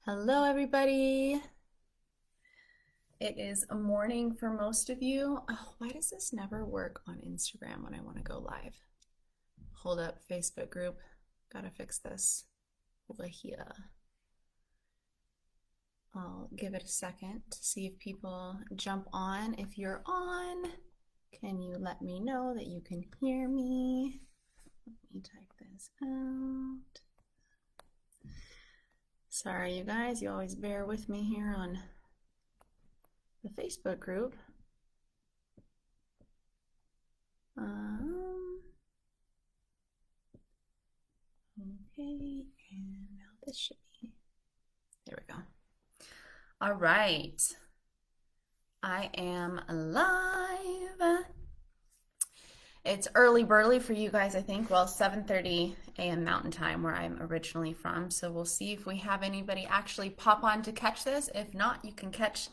Hello, everybody. It is a morning for most of you. Oh, why does this never work on Instagram when I want to go live? Hold up, Facebook group. Gotta fix this over here. I'll give it a second to see if people jump on. If you're on, can you let me know that you can hear me? Let me type this out. Sorry, you guys, you always bear with me here on the Facebook group. Okay, and now this should be, there we go. All right, I am live. It's early burly for you guys, I think. Well, 7:30 a.m. Mountain Time, where I'm originally from. So we'll see if we have anybody actually pop on to catch this. If not, you can catch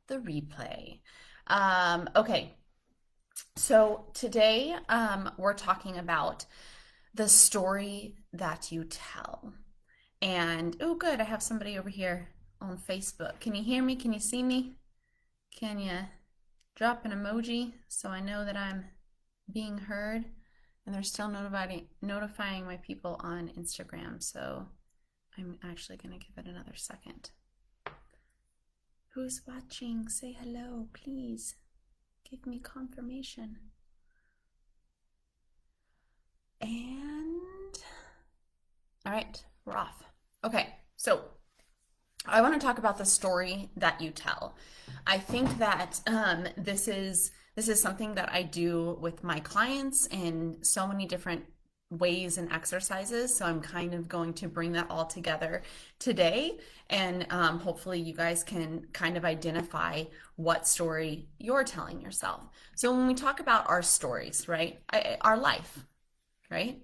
the replay. Okay, so today we're talking about the story that you tell. And, oh, good, I have somebody over here on Facebook. Can you hear me? Can you see me? Can you drop an emoji so I know that I'm being heard? And they're still notifying my people on Instagram, so I'm actually going to give it another second. Who's watching? Say hello, please. Give me confirmation. And, all right, we're off. Okay, so I want to talk about the story that you tell. I think that this is something that I do with my clients in so many different ways and exercises. So I'm kind of going to bring that all together today, and hopefully you guys can kind of identify what story you're telling yourself. So when we talk about our stories, right, our life, right?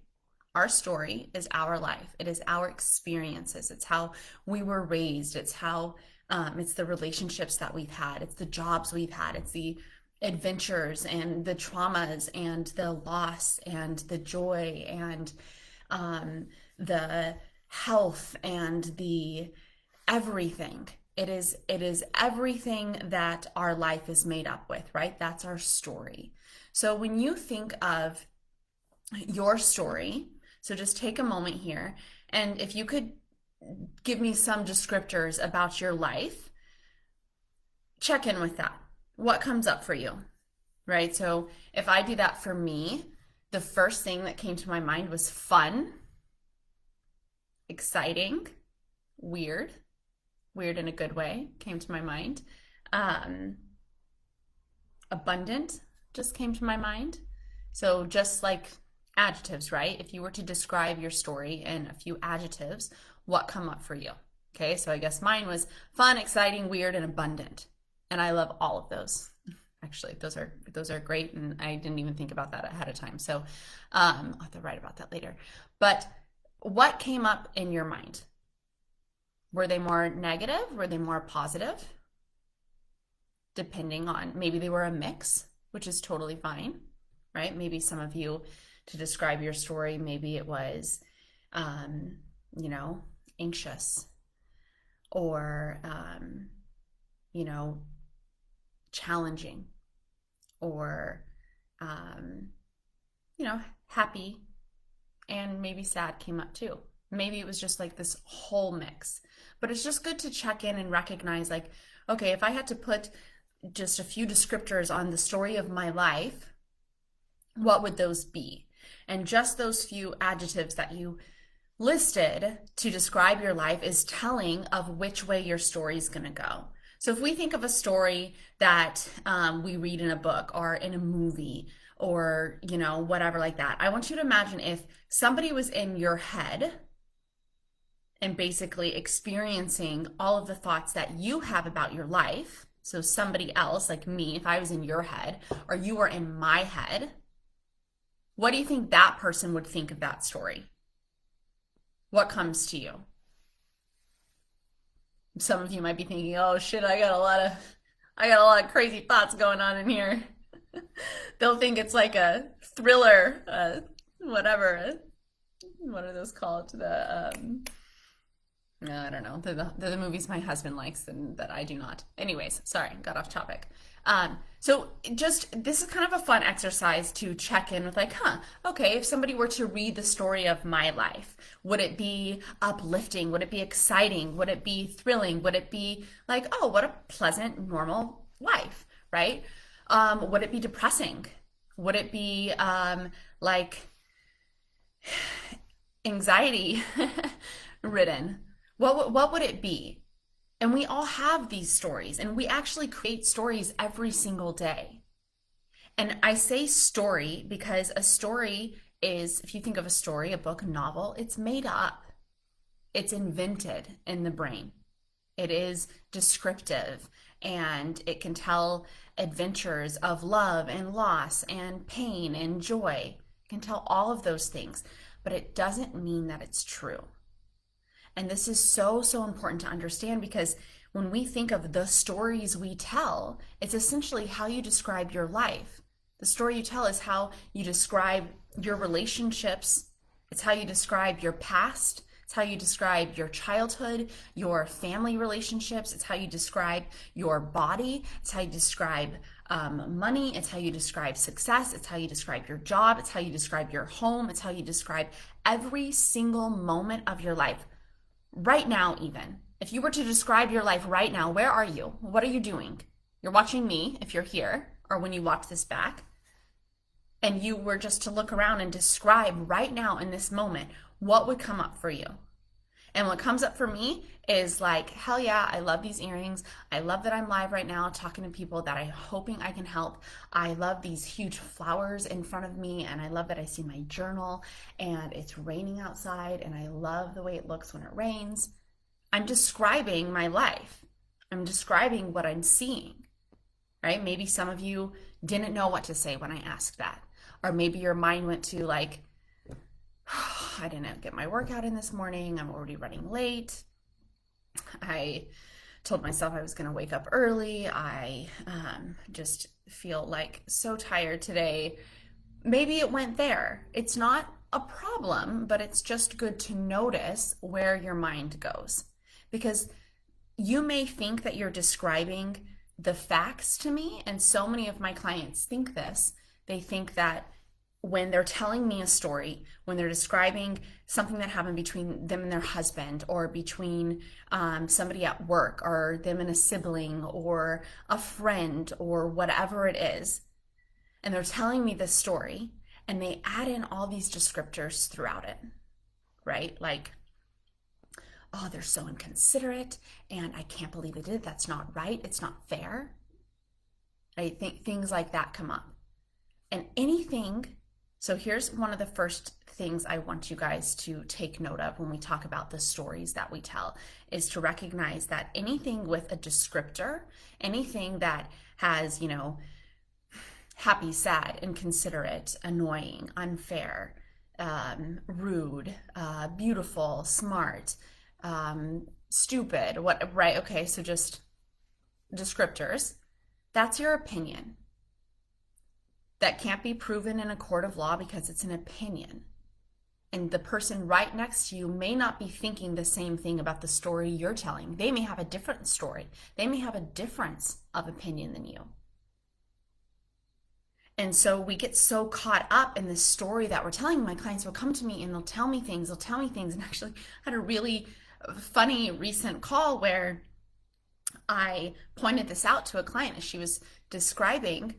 Our story is our life. It is our experiences. It's how we were raised. It's how, it's the relationships that we've had. It's the jobs we've had. It's the adventures and the traumas and the loss and the joy and the health and the everything. It is everything that our life is made up with, right? That's our story. So when you think of your story, so just take a moment here, and if you could give me some descriptors about your life, check in with that. What comes up for you, right? So if I do that for me, the first thing that came to my mind was fun, exciting, weird in a good way came to my mind. Abundant just came to my mind. So just like adjectives, right? If you were to describe your story in a few adjectives, what come up for you? Okay, so I guess mine was fun, exciting, weird, and abundant. And I love all of those. Actually, those are great, and I didn't even think about that ahead of time. So I'll have to write about that later. But what came up in your mind? Were they more negative? Were they more positive? Depending on, maybe they were a mix, which is totally fine, right? Maybe some of you, to describe your story, maybe it was, anxious or, challenging or, happy, and maybe sad came up too. Maybe it was just like this whole mix. But it's just good to check in and recognize, like, okay, if I had to put just a few descriptors on the story of my life, what would those be? And just those few adjectives that you listed to describe your life is telling of which way your story is going to go. So if we think of a story that we read in a book or in a movie or, whatever like that, I want you to imagine if somebody was in your head and basically experiencing all of the thoughts that you have about your life. So somebody else, like me, if I was in your head or you were in my head, what do you think that person would think of that story? What comes to you? Some of you might be thinking, "Oh shit, I got a lot of crazy thoughts going on in here." They'll think it's like a thriller, whatever. What are those called? I don't know. The movies my husband likes and that I do not. Anyways, sorry, got off topic. So just this is kind of a fun exercise to check in with, like, okay, if somebody were to read the story of my life, would it be uplifting? Would it be exciting? Would it be thrilling? Would it be like, oh, what a pleasant, normal life, right? Would it be depressing? Would it be like anxiety ridden? What would it be? And we all have these stories, and we actually create stories every single day. And I say story because a story is, if you think of a story, a book, a novel, it's made up. It's invented in the brain. It is descriptive, and it can tell adventures of love and loss and pain and joy. It can tell all of those things, but it doesn't mean that it's true. And this is so, so important to understand, because when we think of the stories we tell, it's essentially how you describe your life. The story you tell is how you describe your relationships. It's how you describe your past. It's how you describe your childhood, your family relationships. It's how you describe your body. It's how you describe money. It's how you describe success. It's how you describe your job. It's how you describe your home. It's how you describe every single moment of your life. Right now, even if you were to describe your life right now, where are you? What are you doing? You're watching me if you're here, or when you watch this back, and you were just to look around and describe right now in this moment, what would come up for you? And what comes up for me is like, hell yeah, I love these earrings. I love that I'm live right now talking to people that I'm hoping I can help. I love these huge flowers in front of me, and I love that I see my journal, and it's raining outside, and I love the way it looks when it rains. I'm describing my life. I'm describing what I'm seeing, right? Maybe some of you didn't know what to say when I asked that. Or maybe your mind went to like, I didn't get my workout in this morning. I'm already running late. I told myself I was going to wake up early. I just feel like so tired today. Maybe it went there. It's not a problem, but it's just good to notice where your mind goes. Because you may think that you're describing the facts to me, and so many of my clients think this. They think that when they're telling me a story, when they're describing something that happened between them and their husband, or between somebody at work, or them and a sibling, or a friend, or whatever it is, and they're telling me this story, and they add in all these descriptors throughout it, right? Like, oh, they're so inconsiderate, and I can't believe they did it. That's not right. It's not fair. I think things like that come up. And anything, so here's one of the first things I want you guys to take note of when we talk about the stories that we tell, is to recognize that anything with a descriptor, anything that has, happy, sad, inconsiderate, annoying, unfair, rude, beautiful, smart, stupid, what, right? Okay, so just descriptors. That's your opinion. That can't be proven in a court of law because it's an opinion. And the person right next to you may not be thinking the same thing about the story you're telling. They may have a different story. They may have a difference of opinion than you. And so we get so caught up in this story that we're telling. My clients will come to me and they'll tell me things. And actually I had a really funny recent call where I pointed this out to a client as she was describing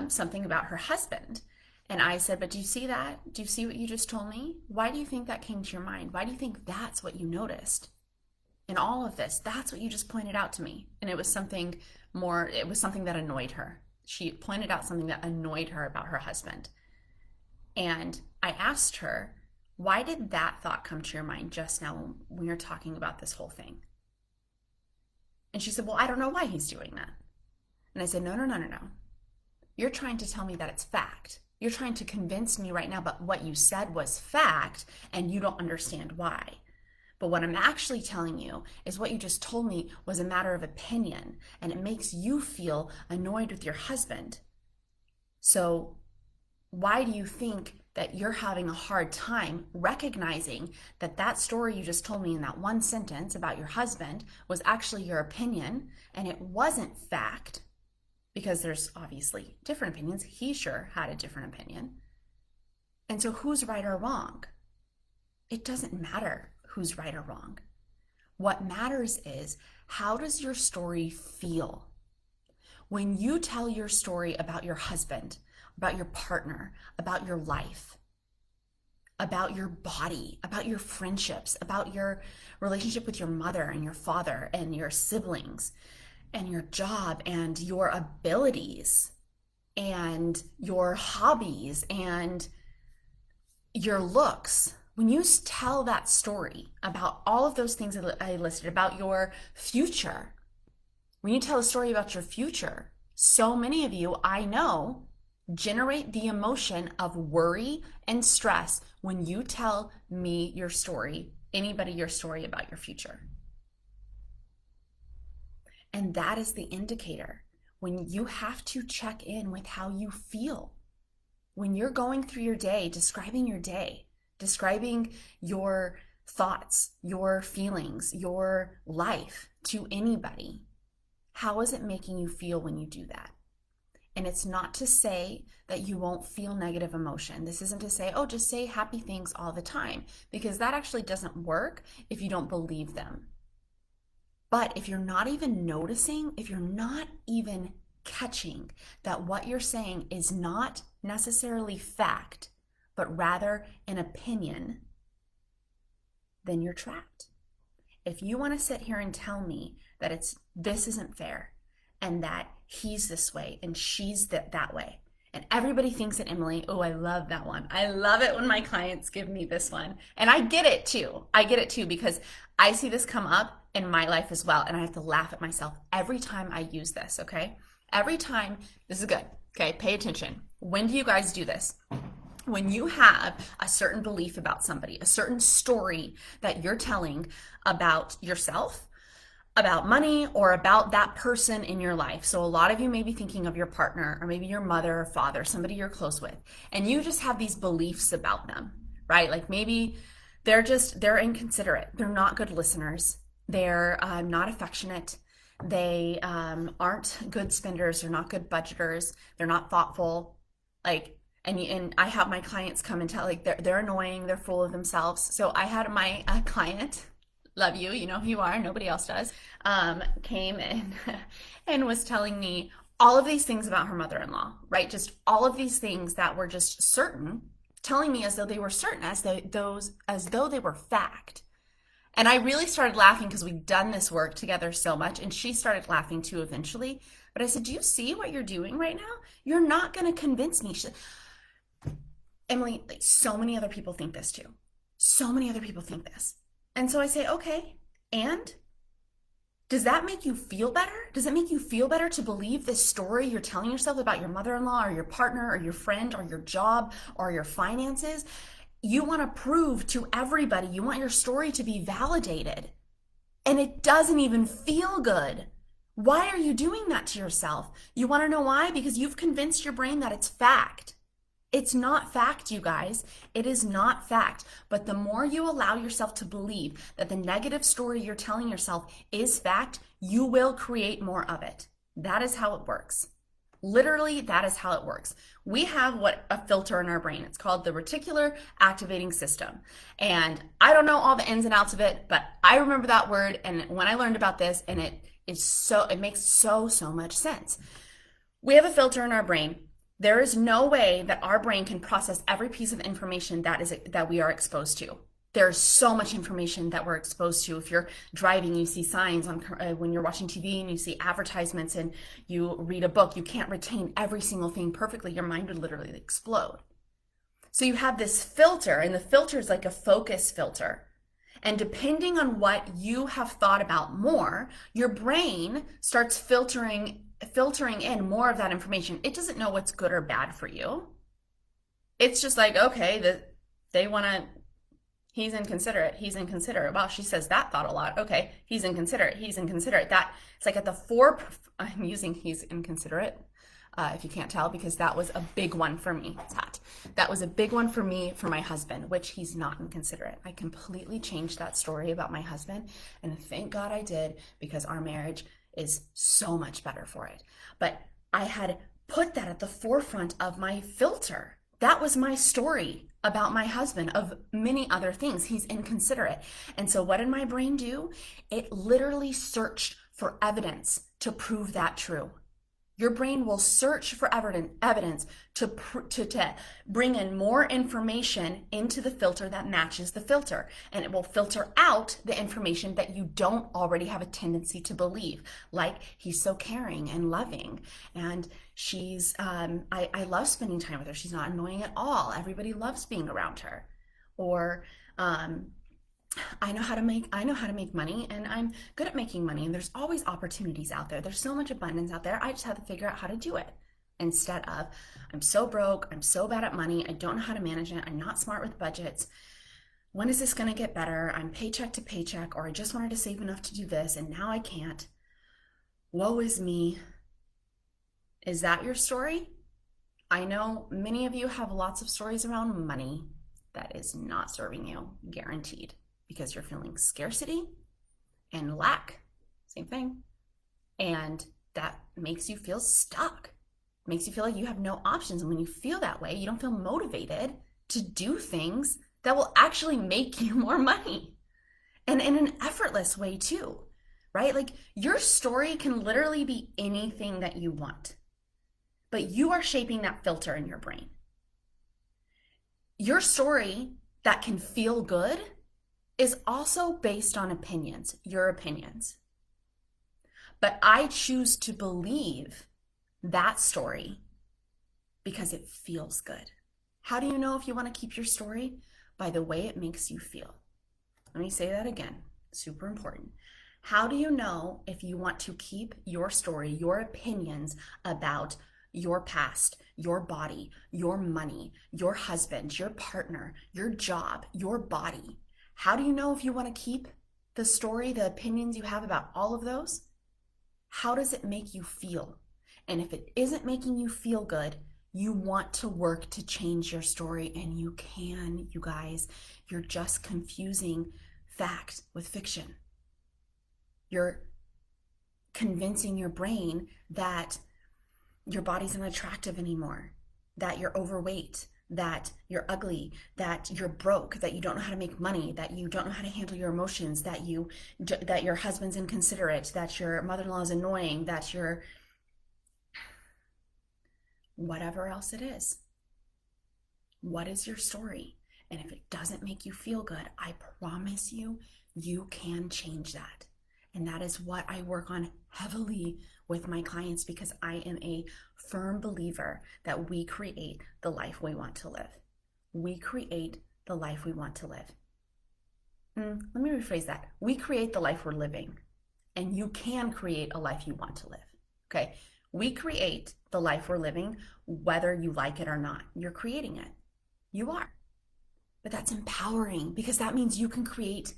something about her husband. And I said, but do you see that? Do you see what you just told me? Why do you think that came to your mind? Why do you think that's what you noticed in all of this? That's what you just pointed out to me. And it was something that annoyed her. She pointed out something that annoyed her about her husband. And I asked her, why did that thought come to your mind just now when you're talking about this whole thing? And she said, well, I don't know why he's doing that. And I said, no. You're trying to tell me that it's fact. You're trying to convince me right now, but what you said was fact, and you don't understand why. But what I'm actually telling you is what you just told me was a matter of opinion, and it makes you feel annoyed with your husband. So why do you think that you're having a hard time recognizing that that story you just told me in that one sentence about your husband was actually your opinion and it wasn't fact, because there's obviously different opinions. He sure had a different opinion. And so who's right or wrong? It doesn't matter who's right or wrong. What matters is, how does your story feel? When you tell your story about your husband, about your partner, about your life, about your body, about your friendships, about your relationship with your mother and your father and your siblings and your job and your abilities and your hobbies and your looks, when you tell that story about all of those things that I listed, about your future, when you tell a story about your future, so many of you I know generate the emotion of worry and stress when you tell me your story, anybody your story about your future. And that is the indicator when you have to check in with how you feel. When you're going through your day, describing your thoughts, your feelings, your life to anybody, how is it making you feel when you do that? And it's not to say that you won't feel negative emotion. This isn't to say, oh, just say happy things all the time, because that actually doesn't work if you don't believe them. But if you're not even noticing, if you're not even catching that what you're saying is not necessarily fact, but rather an opinion, then you're trapped. If you want to sit here and tell me that this isn't fair and that he's this way and she's that way, and everybody thinks that Emily, oh, I love that one. I love it when my clients give me this one. And I get it too, because I see this come up in my life as well. And I have to laugh at myself every time I use this, okay? Every time, this is good, okay? Pay attention. When do you guys do this? When you have a certain belief about somebody, a certain story that you're telling about yourself, about money, or about that person in your life. So a lot of you may be thinking of your partner or maybe your mother or father, somebody you're close with, and you just have these beliefs about them, right? Like maybe they're inconsiderate. They're not good listeners. They're not affectionate. They aren't good spenders. They're not good budgeters. They're not thoughtful. And I have my clients come and tell, like, they're annoying. They're full of themselves. So I had my client, love you, you know who you are, nobody else does, came in and was telling me all of these things about her mother-in-law, right? Just all of these things that were just certain, telling me as though they were certain, as though they were fact. And I really started laughing because we'd done this work together so much, and she started laughing too eventually. But I said, do you see what you're doing right now? You're not going to convince me. She said, Emily, like, so many other people think this too. So many other people think this. And so I say, okay, and does that make you feel better? Does it make you feel better to believe this story you're telling yourself about your mother-in-law or your partner or your friend or your job or your finances? You want to prove to everybody, you want your story to be validated, and it doesn't even feel good. Why are you doing that to yourself? You want to know why? Because you've convinced your brain that it's fact. It's not fact, you guys. It is not fact. But the more you allow yourself to believe that the negative story you're telling yourself is fact, you will create more of it. That is how it works. Literally, that is how it works. We have a filter in our brain. It's called the reticular activating system. And I don't know all the ins and outs of it, but I remember that word. And when I learned about this, and it makes so much sense. We have a filter in our brain. There is no way that our brain can process every piece of information that we are exposed to. There's so much information that we're exposed to. If you're driving, you see signs when you're watching TV and you see advertisements and you read a book, you can't retain every single thing perfectly. Your mind would literally explode. So you have this filter, and the filter is like a focus filter. And depending on what you have thought about more, your brain starts filtering in more of that information. It doesn't know what's good or bad for you. It's just like, okay, he's inconsiderate. Wow, she says that thought a lot. Okay, he's inconsiderate. That it's like at the I'm using he's inconsiderate if you can't tell, because that was a big one for me. It's hot. That was a big one for me for my husband, which he's not inconsiderate. I completely changed that story about my husband, and thank God I did, because our marriage is so much better for it. But I had put that at the forefront of my filter. That was my story about my husband, of many other things. He's inconsiderate. And so what did my brain do? It literally searched for evidence to prove that true. Your brain will search for evidence to bring in more information into the filter that matches the filter. And it will filter out the information that you don't already have a tendency to believe. Like, he's so caring and loving. And she's, I love spending time with her. She's not annoying at all. Everybody loves being around her. Or, I know how to make money, and I'm good at making money, and there's always opportunities out there. There's so much abundance out there. I just have to figure out how to do it. Instead of, I'm so broke, I'm so bad at money, I don't know how to manage it, I'm not smart with budgets. When is this going to get better? I'm paycheck to paycheck, or I just wanted to save enough to do this, and now I can't. Woe is me. Is that your story? I know many of you have lots of stories around money. That is not serving you, guaranteed. Because you're feeling scarcity and lack, same thing. And that makes you feel stuck, makes you feel like you have no options. And when you feel that way, you don't feel motivated to do things that will actually make you more money. And in an effortless way too, right? Like, your story can literally be anything that you want, but you are shaping that filter in your brain. Your story that can feel good is also based on opinions, your opinions. But I choose to believe that story because it feels good. How do you know if you want to keep your story? By the way it makes you feel. Let me say that again, super important. How do you know if you want to keep your story, your opinions about your past, your body, your money, your husband, your partner, your job, your body? How do you know if you want to keep the story, the opinions you have about all of those? How does it make you feel? And if it isn't making you feel good, you want to work to change your story, and you can, you guys. You're just confusing fact with fiction. You're convincing your brain that your body's not attractive anymore, that you're overweight, that you're ugly, that you're broke, that you don't know how to make money, that you don't know how to handle your emotions, that your husband's inconsiderate, that your mother-in-law is annoying, that you're whatever else it is. What is your story? And if it doesn't make you feel good, I promise you, you can change that. And that is what I work on heavily with my clients, because I am a firm believer that we create the life we want to live. We create the life we want to live. Let me rephrase that. We create the life we're living, and you can create a life you want to live. Okay? We create the life we're living, whether you like it or not. You're creating it. You are. But that's empowering, because that means you can create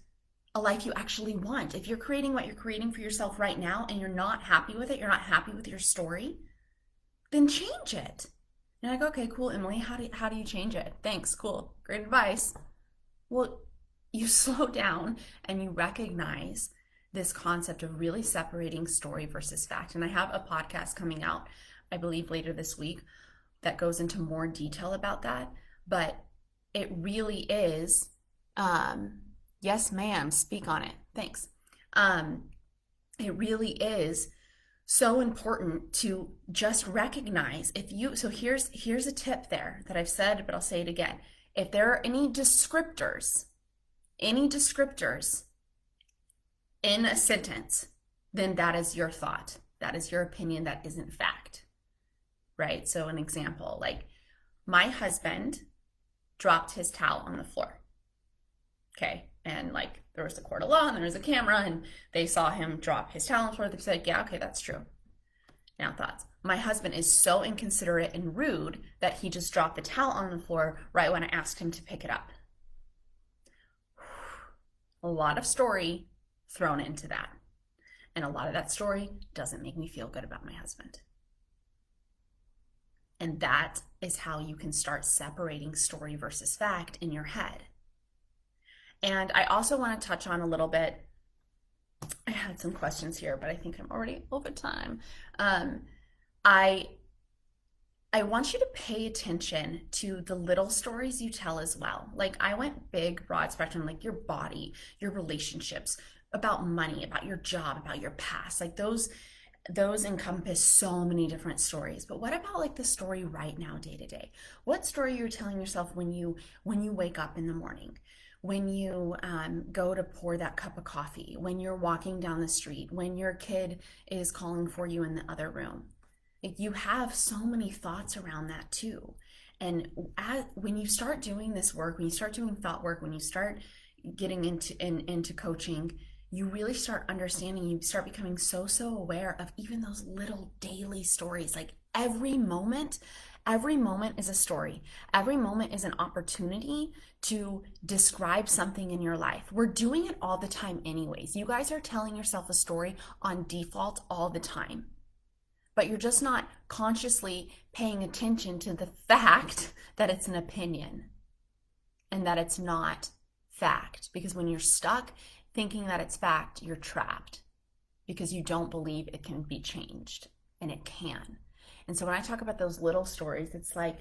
a life you actually want. If you're creating what you're creating for yourself right now and you're not happy with it, you're not happy with your story, then change it. And I go, okay, cool, Emily, how do you change it? Thanks, cool, great advice. Well, you slow down and you recognize this concept of really separating story versus fact. And I have a podcast coming out, I believe later this week, that goes into more detail about that. But it really is, yes, ma'am, speak on it. Thanks. It really is so important to just recognize so here's a tip there that I've said, but I'll say it again. If there are any descriptors in a sentence, then that is your thought. That is your opinion. That isn't fact, right? So an example, like, my husband dropped his towel on the floor. Okay. And like, there was a court of law and there was a camera and they saw him drop his towel on the floor. They said, yeah, okay, that's true. Now thoughts. My husband is so inconsiderate and rude that he just dropped the towel on the floor right when I asked him to pick it up. A lot of story thrown into that. And a lot of that story doesn't make me feel good about my husband. And that is how you can start separating story versus fact in your head. And I also want to touch on a little bit. I had some questions here, but I think I'm already over time. Um, I I want you to pay attention to the little stories you tell as well. Like I went big, broad spectrum, like your body, your relationships, about money, about your job, about your past. Like those encompass so many different stories. But what about like the story right now, day to day? What story you're telling yourself when you wake up in the morning? When you go to pour that cup of coffee, when you're walking down the street, when your kid is calling for you in the other room. Like you have so many thoughts around that too. And when you start doing this work, when you start doing thought work, when you start getting into coaching, you really start understanding, you start becoming so aware of even those little daily stories. Like every moment is a story. Every moment is an opportunity to describe something in your life. We're doing it all the time anyways. You guys are telling yourself a story on default all the time, but you're just not consciously paying attention to the fact that it's an opinion and that it's not fact. Because when you're stuck thinking that it's fact, you're trapped because you don't believe it can be changed, and it can. And so when I talk about those little stories, it's like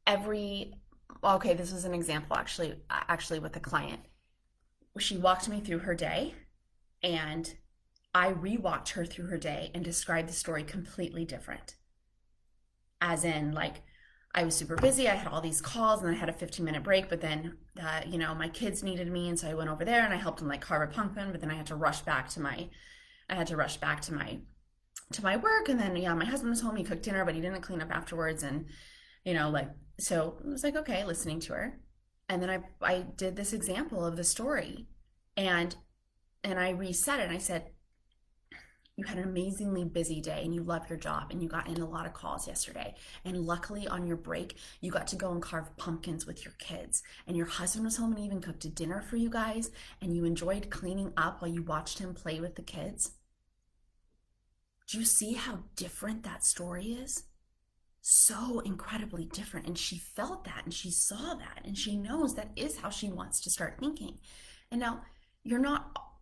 okay, this was an example actually with a client. She walked me through her day, and I rewalked her through her day and described the story completely different. As in, like, I was super busy. I had all these calls, and then I had a 15-minute break. But then, my kids needed me, and so I went over there and I helped them like carve a pumpkin. But then I had to rush back to my work. And then, yeah, my husband was home. He cooked dinner, but he didn't clean up afterwards. And so I was like, okay, listening to her. And then I did this example of the story, and I reset it. And I said, you had an amazingly busy day and you love your job and you got in a lot of calls yesterday. And luckily on your break, you got to go and carve pumpkins with your kids. And your husband was home and even cooked a dinner for you guys. And you enjoyed cleaning up while you watched him play with the kids. Do you see how different that story is? So incredibly different. And she felt that and she saw that and she knows that is how she wants to start thinking. And now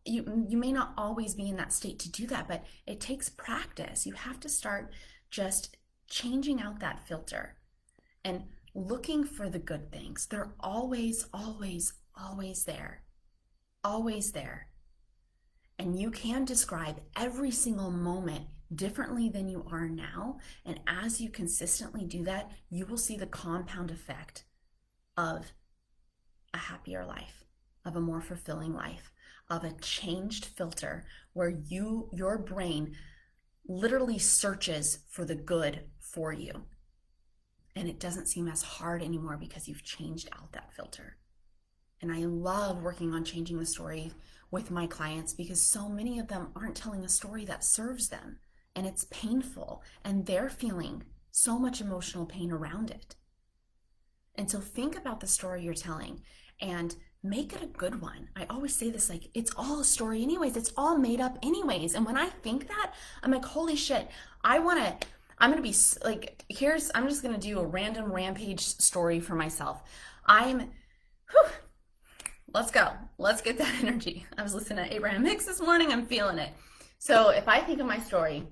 you may not always be in that state to do that, but it takes practice. You have to start just changing out that filter and looking for the good things. They're always, always, always there. Always there. And you can describe every single moment differently than you are now. And as you consistently do that, you will see the compound effect of a happier life, of a more fulfilling life, of a changed filter where your brain literally searches for the good for you. And it doesn't seem as hard anymore because you've changed out that filter. And I love working on changing the story with my clients because so many of them aren't telling a story that serves them. And it's painful. And they're feeling so much emotional pain around it. And so think about the story you're telling and make it a good one. I always say this, like, it's all a story anyways. It's all made up anyways. And when I think that, I'm like, holy shit, I'm going to be like, I'm just going to do a random rampage story for myself. Let's go. Let's get that energy. I was listening to Abraham Hicks this morning. I'm feeling it. So if I think of my story,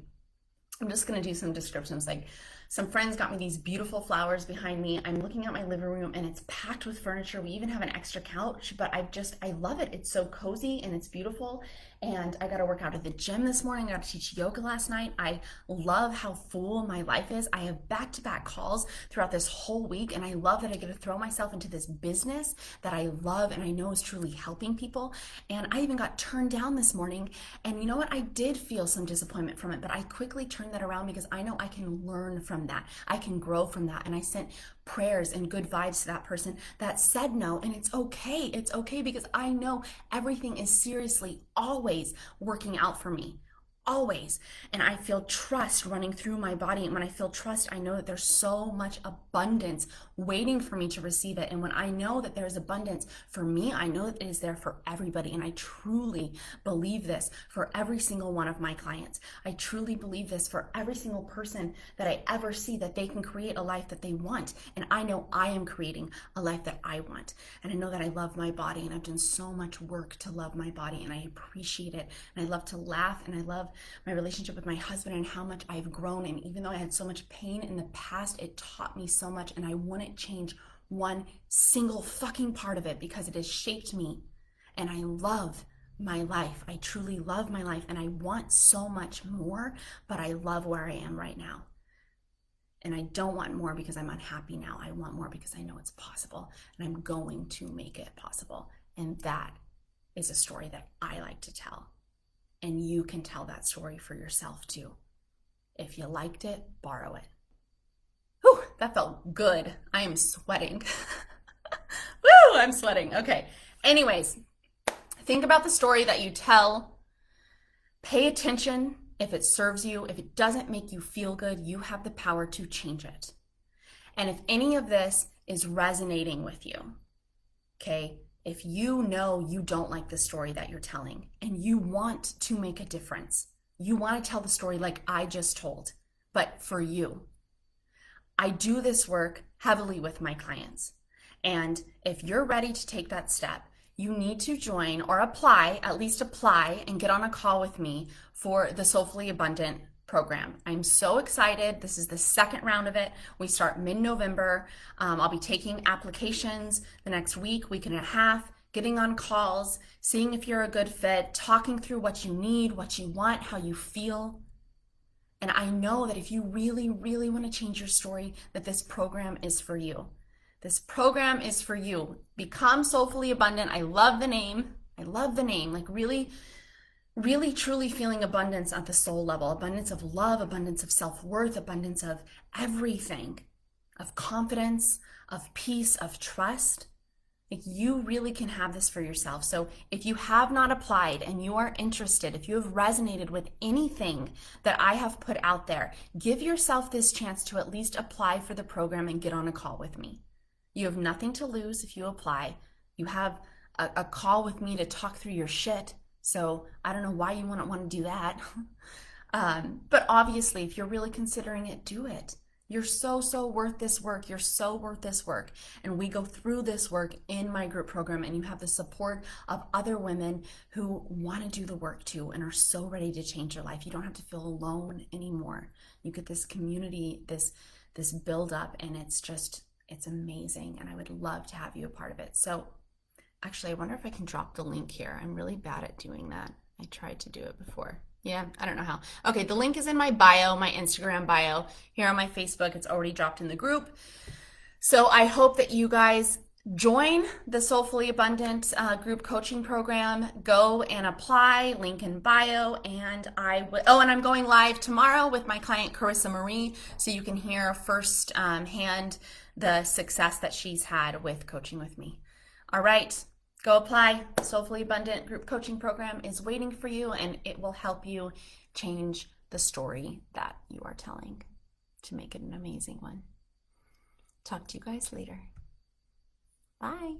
I'm just going to do some descriptions. Like, some friends got me these beautiful flowers behind me. I'm looking at my living room and it's packed with furniture. We even have an extra couch, but I love it. It's so cozy and it's beautiful. And I got to work out at the gym this morning. I got to teach yoga last night. I love how full my life is. I have back-to-back calls throughout this whole week. And I love that I get to throw myself into this business that I love and I know is truly helping people. And I even got turned down this morning. And you know what? I did feel some disappointment from it, but I quickly turned that around because I know I can learn from that. I can grow from that. And I sent prayers and good vibes to that person that said no, and it's okay. It's okay because I know everything is seriously always working out for me. always. And I feel trust running through my body. And when I feel trust, I know that there's so much abundance waiting for me to receive it. And when I know that there's abundance for me, I know that it is there for everybody. And I truly believe this for every single one of my clients. I truly believe this for every single person that I ever see, that they can create a life that they want. And I know I am creating a life that I want. And I know that I love my body, and I've done so much work to love my body, and I appreciate it. And I love to laugh, and I love my relationship with my husband and how much I've grown. And even though I had so much pain in the past, it taught me so much, and I wouldn't change one single fucking part of it because it has shaped me. And I love my life. I truly love my life, and I want so much more, but I love where I am right now. And I don't want more because I'm unhappy now. I want more because I know it's possible, and I'm going to make it possible. And that is a story that I like to tell. And you can tell that story for yourself too. If you liked it, borrow it. Whew, that felt good. I am sweating. Woo, I'm sweating. Okay. Anyways, think about the story that you tell. Pay attention if it serves you. If it doesn't make you feel good, you have the power to change it. And if any of this is resonating with you, okay, if you know you don't like the story that you're telling and you want to make a difference, you want to tell the story like I just told, but for you. I do this work heavily with my clients. And if you're ready to take that step, you need to join or apply, at least apply and get on a call with me for the Soulfully Abundant program. I'm so excited. This is the second round of it. We start mid-November. I'll be taking applications the next week and a half, getting on calls, seeing if you're a good fit, talking through what you need, what you want, how you feel. And I know that if you really, really want to change your story, that this program is for you. This program is for you. Become Soulfully Abundant. I love the name. Like really, really truly feeling abundance at the soul level, abundance of love, abundance of self-worth, abundance of everything, of confidence, of peace, of trust. Like you really can have this for yourself. So if you have not applied and you are interested, if you have resonated with anything that I have put out there, give yourself this chance to at least apply for the program and get on a call with me. You have nothing to lose if you apply. You have a call with me to talk through your shit. So I don't know why you wouldn't want to do that. But obviously, if you're really considering it, do it. You're so worth this work. You're so worth this work. And we go through this work in my group program, and you have the support of other women who want to do the work too and are so ready to change their life. You don't have to feel alone anymore. You get this community, this build up, and it's amazing. And I would love to have you a part of it. So actually, I wonder if I can drop the link here. I'm really bad at doing that. I tried to do it before. Yeah, I don't know how. Okay, the link is in my bio, my Instagram bio. Here on my Facebook, it's already dropped in the group. So I hope that you guys join the Soulfully Abundant group coaching program. Go and apply, link in bio. And I'm going live tomorrow with my client Carissa Marie, so you can hear first hand the success that she's had with coaching with me. All right. Go apply. Soulfully Abundant group coaching program is waiting for you, and it will help you change the story that you are telling to make it an amazing one. Talk to you guys later. Bye.